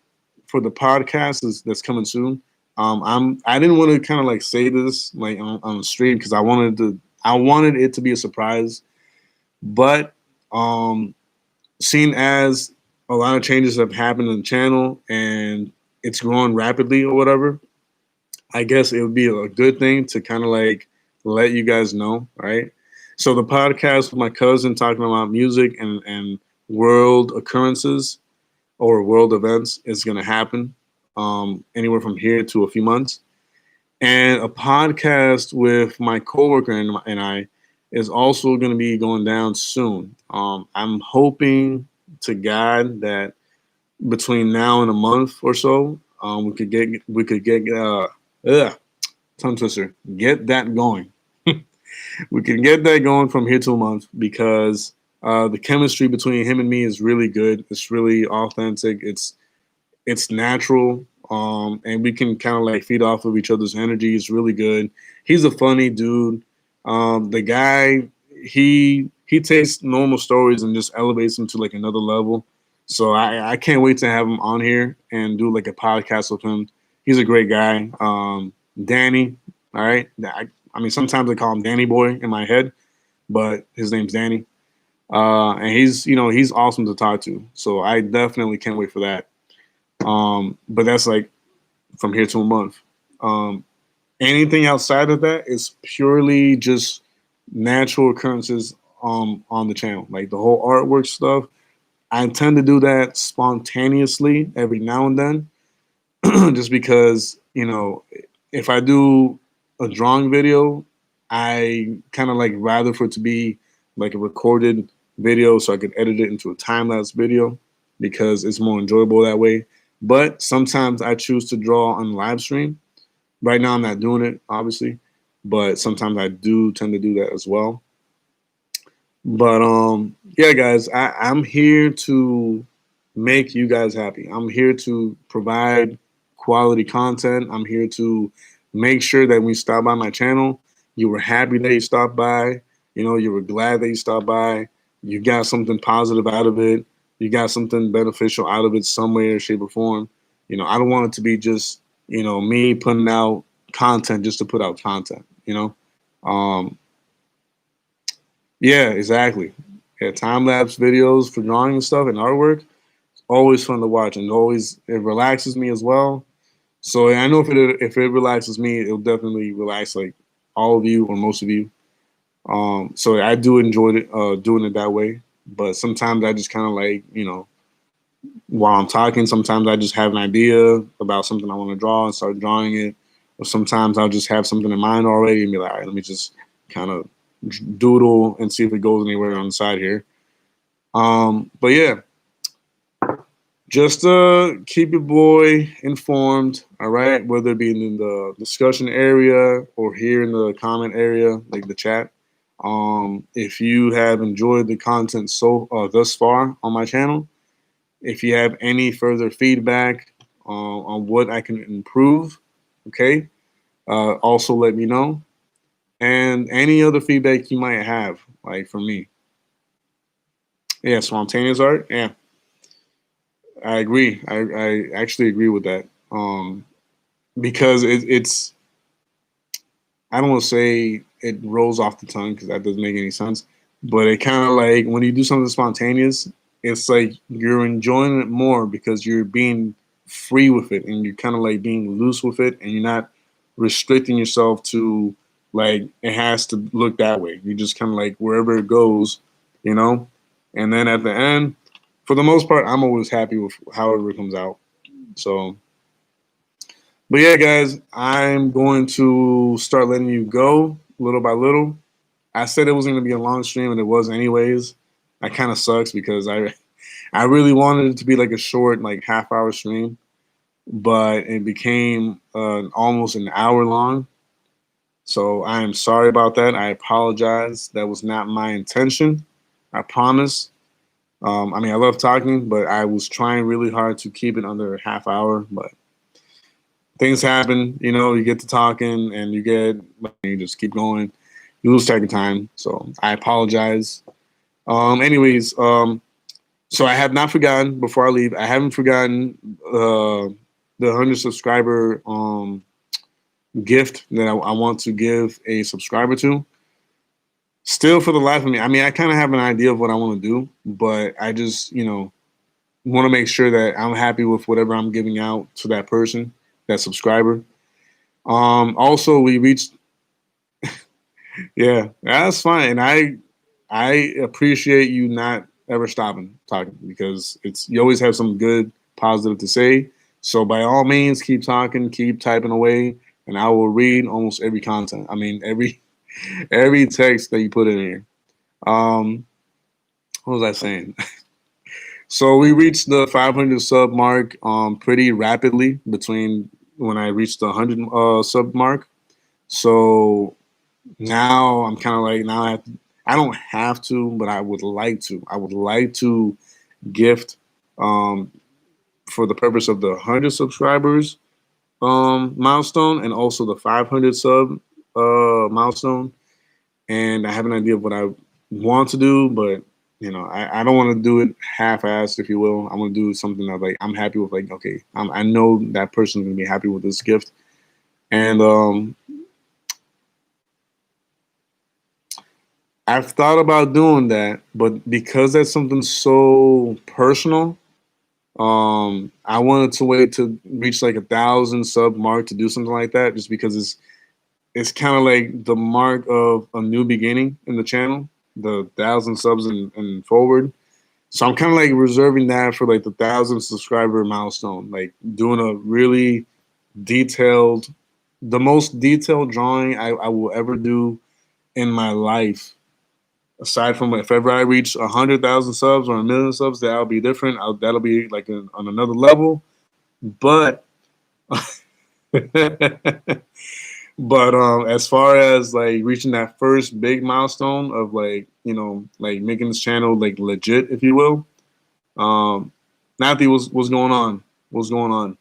for the podcast that's coming soon. I didn't want to kind of like say this like on the stream because I wanted it to be a surprise, but um, seeing as a lot of changes have happened in the channel and it's growing rapidly or whatever, I guess it would be a good thing to kind of like let you guys know, right? So the podcast with my cousin talking about music and world occurrences or world events is going to happen anywhere from here to a few months. And a podcast with my coworker and I is also going to be going down soon. I'm hoping to God that between now and a month or so, we could get tongue twister, get that going. We can get that going from here to a month because the chemistry between him and me is really good. It's really authentic. It's natural, and we can kind of like feed off of each other's energy. It's really good. He's a funny dude. The guy, he takes normal stories and just elevates them to like another level. So I can't wait to have him on here and do like a podcast with him. He's a great guy. Danny, all right. I mean, sometimes I call him Danny Boy in my head, but his name's Danny. And he's awesome to talk to. So I definitely can't wait for that. But that's like from here to a month. Um, Anything outside of that is purely just natural occurrences on the channel. Like the whole artwork stuff, I tend to do that spontaneously every now and then, just because if I do a drawing video, I kind of like rather for it to be like a recorded video so I could edit it into a time lapse video because it's more enjoyable that way. But sometimes I choose to draw on live stream. Right now I'm not doing it, obviously, but sometimes I do tend to do that as well. But yeah, guys, I'm here to make you guys happy. I'm here to provide quality content. I'm here to make sure that when you stop by my channel, you were happy that you stopped by. You know, you were glad that you stopped by. You got something positive out of it. You got something beneficial out of it some way, shape, or form. You know, I don't want it to be just, you know, me putting out content just to put out content, you know? Um, yeah, exactly. Yeah, time lapse videos for drawing and stuff and artwork, always fun to watch, and always it relaxes me as well. So I know if it relaxes me, it'll definitely relax like all of you or most of you. So I do enjoy it doing it that way. But sometimes I just kind of like, you know, while I'm talking, sometimes I just have an idea about something I want to draw and start drawing it. Or sometimes I'll just have something in mind already and be like, all right, let me just kind of doodle and see if it goes anywhere on the side here. But yeah, just keep your boy informed, all right? Whether it be in the discussion area or here in the comment area, like the chat. If you have enjoyed the content thus far on my channel, if you have any further feedback on what I can improve, okay, also let me know. And any other feedback you might have, like from me. Yeah, spontaneous art. Yeah, I agree. I actually agree with that. Because it's I don't want to say it rolls off the tongue because that doesn't make any sense, but it kind of like when you do something spontaneous, it's like you're enjoying it more because you're being free with it and you're kind of like being loose with it and you're not restricting yourself to like it has to look that way. You just kind of like wherever it goes, you know. And then at the end, for the most part, I'm always happy with however it comes out. So but yeah, guys, I'm going to start letting you go little by little. I said it was going to be a long stream, and it was anyways. That kind of sucks because I really wanted it to be like a short, like half-hour stream, but it became almost an hour long. So I am sorry about that. I apologize. That was not my intention. I promise. I mean, I love talking, but I was trying really hard to keep it under a half hour, but things happen, you know, you get to talking and you just keep going. You lose track of time. So I apologize. Anyways, so I have not forgotten before I leave, I haven't forgotten the 100 subscriber gift that I want to give a subscriber to. Still for the life of me, I mean, I kind of have an idea of what I want to do, but I just, you know, want to make sure that I'm happy with whatever I'm giving out to that person, that subscriber. Also, we reached, yeah, that's fine. And I appreciate you not ever stopping talking because it's you always have some good positive to say. So by all means, keep talking, keep typing away, and I will read almost every content. I mean, every text that you put in here. Um, what was I saying? So we reached the 500 sub mark pretty rapidly between when I reached the 100 sub mark. So now I'm kind of like now I don't have to, but I would like to. I would like to gift um, for the purpose of the 100 subscribers milestone and also the 500 sub milestone. And I have an idea of what I want to do, but you know, I don't want to do it half-assed, if you will. I want to do something that like I'm happy with. Like, okay, I know that person's gonna be happy with this gift, and I've thought about doing that, but because that's something so personal, I wanted to wait to reach like 1,000 sub mark to do something like that, just because it's kind of like the mark of a new beginning in the channel, the 1,000 subs and forward. So I'm kind of like reserving that for like the 1,000 subscriber milestone, like doing a really detailed, the most detailed drawing I will ever do in my life aside from if ever I reach 100,000 subs or 1,000,000 subs, that'll be different. That'll be like on another level. But, but as far as like reaching that first big milestone of like like making this channel like legit, if you will. Nathy, what's going on? What's going on?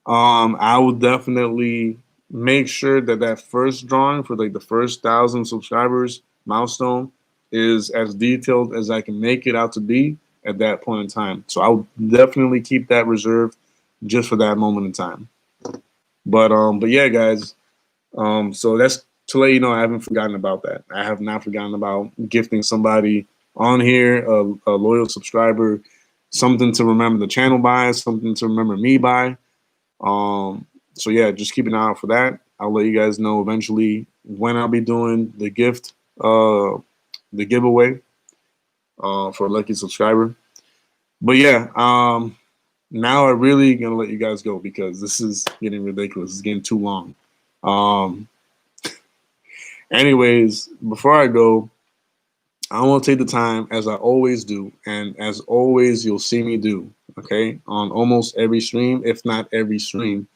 I would definitely make sure that that first drawing for like the first 1,000 subscribers milestone is as detailed as I can make it out to be at that point in time. So I would definitely keep that reserved just for that moment in time. But yeah, guys. So that's to let you know I haven't forgotten about that. I have not forgotten about gifting somebody on here, a loyal subscriber, something to remember the channel by, something to remember me by. So yeah, just keep an eye out for that. I'll let you guys know eventually when I'll be doing the the giveaway, for a lucky subscriber. But yeah, now I really gonna let you guys go because this is getting ridiculous. It's getting too long. Um, Anyways, before I go, I want to take the time, as I always do, and as always you'll see me do, okay, on almost every stream, if not every stream.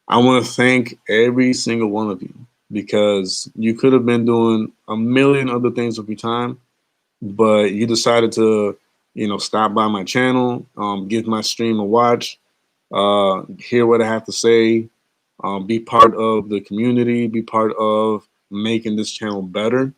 I want to thank every single one of you because you could have been doing a million other things with your time, but you decided to, stop by my channel, give my stream a watch, hear what I have to say, be part of the community, be part of making this channel better.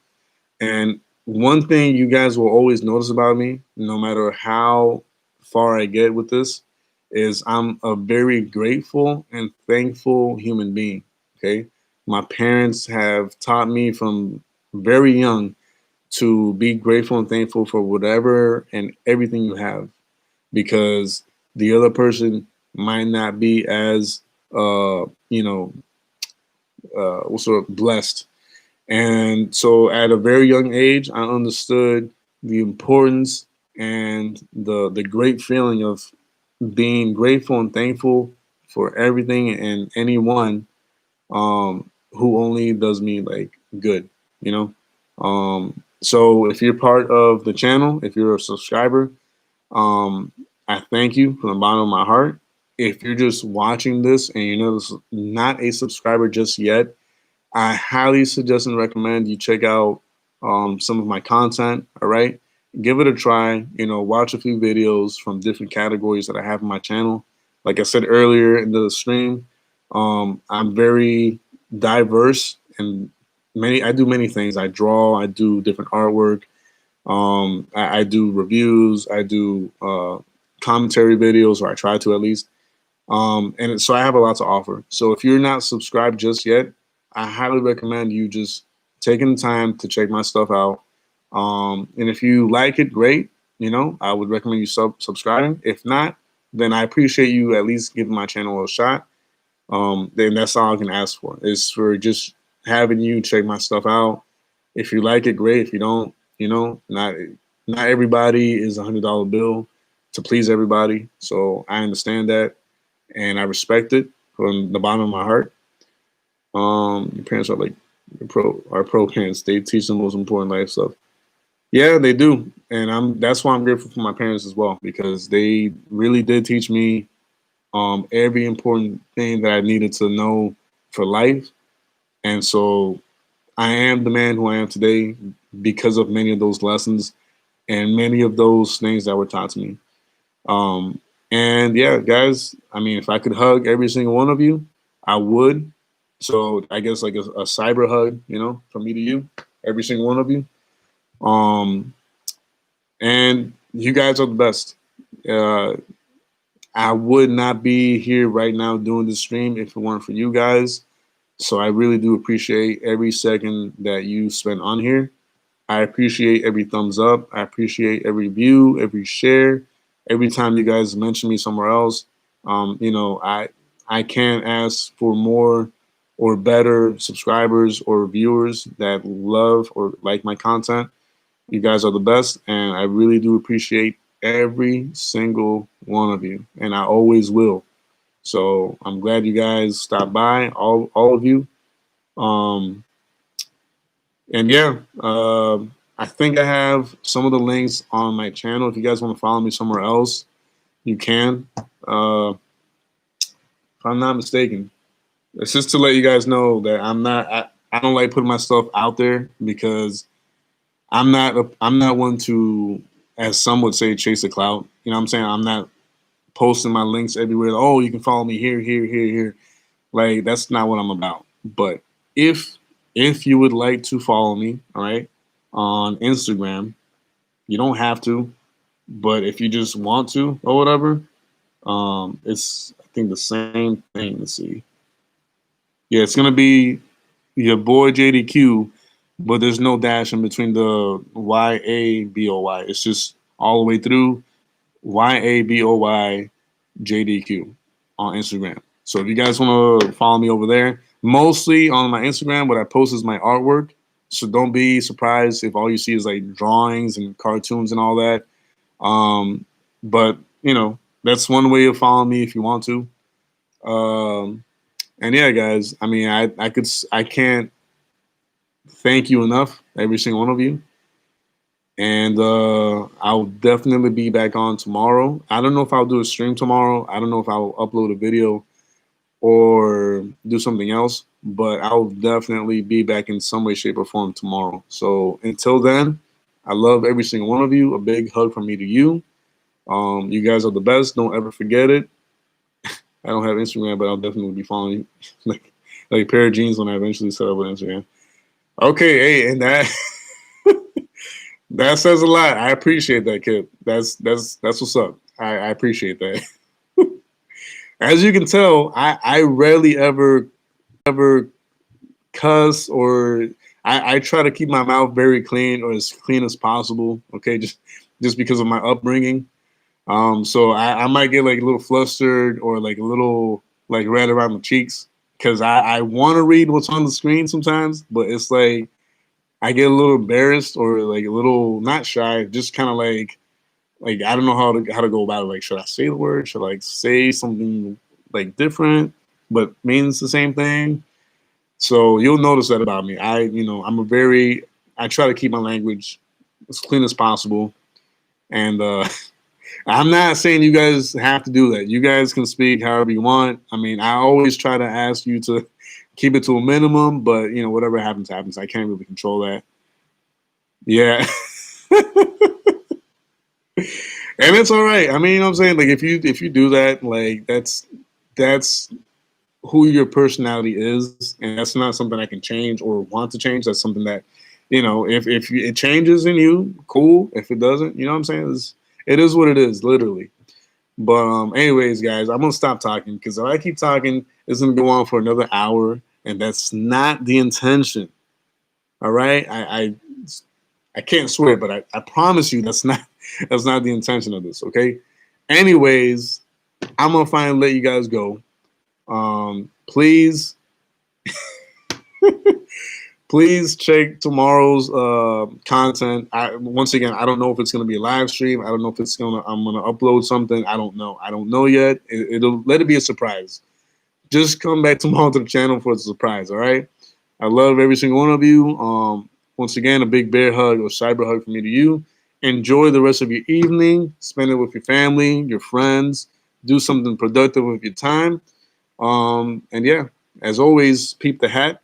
And one thing you guys will always notice about me, no matter how far I get with this, is I'm a very grateful and thankful human being. Okay. My parents have taught me from very young to be grateful and thankful for whatever and everything you have because the other person might not be as, what's sort of blessed. And so at a very young age, I understood the importance and the great feeling of being grateful and thankful for everything and anyone, who only does me like good, you know. So if you're part of the channel, if you're a subscriber, I thank you from the bottom of my heart. If you're just watching this and you're not a subscriber just yet, I highly suggest and recommend you check out, some of my content. All right, give it a try. Watch a few videos from different categories that I have on my channel. Like I said earlier in the stream, I'm very diverse and many. I do many things. I draw. I do different artwork. I do reviews. I do commentary videos, or I try to at least. And so I have a lot to offer. So if you're not subscribed just yet, I highly recommend you just taking the time to check my stuff out. And if you like it, great. I would recommend you subscribing. If not, then I appreciate you at least giving my channel a shot. Then that's all I can ask for is for just having you check my stuff out. If you like it, great. If you don't, not everybody is $100 bill to please everybody. So I understand that and I respect it from the bottom of my heart. Your parents are like pro parents. They teach the most important life stuff. Yeah, they do, and that's why I'm grateful for my parents as well because they really did teach me every important thing that I needed to know for life, and so I am the man who I am today because of many of those lessons and many of those things that were taught to me. Um, and yeah, guys, I mean, if I could hug every single one of you, I would. So I guess like a cyber hug, from me to you, every single one of you. Um, and you guys are the best. Uh, I would not be here right now doing this stream if it weren't for you guys. So I really do appreciate every second that you spend on here. I appreciate every thumbs up. I appreciate every view, every share, every time you guys mention me somewhere else. I can't ask for more or better subscribers or viewers that love or like my content. You guys are the best, and I really do appreciate every single one of you, and I always will. So I'm glad you guys stopped by, all of you. Um, and yeah, I think I have some of the links on my channel. If you guys want to follow me somewhere else, you can. If I'm not mistaken, it's just to let you guys know that I don't like putting my stuff out there because I'm not one to, as some would say, chase the clout. You know what I'm saying? I'm not posting my links everywhere. Oh, you can follow me here, here, here, here. Like that's not what I'm about. But if if you would like to follow me, all right, on Instagram, you don't have to, but if you just want to or whatever, it's I think the same thing. Let's see. Yeah, it's gonna be your boy JDQ, but there's no dash in between the YABOY. It's just all the way through YABOY JDQ on Instagram. So if you guys want to follow me over there, mostly on my Instagram, what I post is my artwork. So don't be surprised if all you see is like drawings and cartoons and all that. Um, but you know, that's one way of following me if you want to. Um, and yeah, guys, I mean, I can't thank you enough, every single one of you. And I'll definitely be back on tomorrow. I don't know if I'll do a stream tomorrow. I don't know if I'll upload a video or do something else, but I'll definitely be back in some way, shape, or form tomorrow. So until then, I love every single one of you. A big hug from me to you. You guys are the best. Don't ever forget it. I don't have Instagram, but I'll definitely be following you. like a pair of jeans when I eventually set up an Instagram. Okay, hey, and that that says a lot. I appreciate that, kid. That's what's up. I appreciate that. As you can tell, I rarely ever cuss or I try to keep my mouth very clean or as clean as possible. Okay, just because of my upbringing. So I might get like a little flustered or like a little like red around the cheeks because I want to read what's on the screen sometimes, but it's like I get a little embarrassed or like a little not shy, just kind of like I don't know how to go about it. Like, should I say the word? Should I like say something like different, but means the same thing? So you'll notice that about me. I try to keep my language as clean as possible, and I'm not saying you guys have to do that. You guys can speak however you want. I mean, I always try to ask you to keep it to a minimum, but you know, whatever happens, happens. I can't really control that. Yeah. And it's all right. I mean, you know what I'm saying? Like if you do that, like that's who your personality is, and that's not something I can change or want to change. That's something that, you know, if it changes in you, cool. If it doesn't, you know what I'm saying? It is what it is, literally. But anyways, guys, I'm gonna stop talking because if I keep talking, it's gonna go on for another hour, and that's not the intention. All right, I can't swear, but I promise you that's not the intention of this. Okay. Anyways, I'm gonna finally let you guys go. Please, please check tomorrow's content. Once again, I don't know if it's gonna be a live stream. I don't know if I'm gonna upload something. I don't know. I don't know yet. It'll let it be a surprise. Just come back tomorrow to the channel for the surprise. All right. I love every single one of you. Once again, a big bear hug or cyber hug from me to you. Enjoy the rest of your evening. Spend it with your family, your friends. Do something productive with your time. And yeah, as always, peep the hat,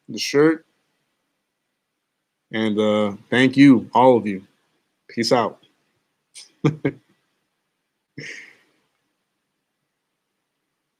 the shirt, and thank you, all of you. Peace out.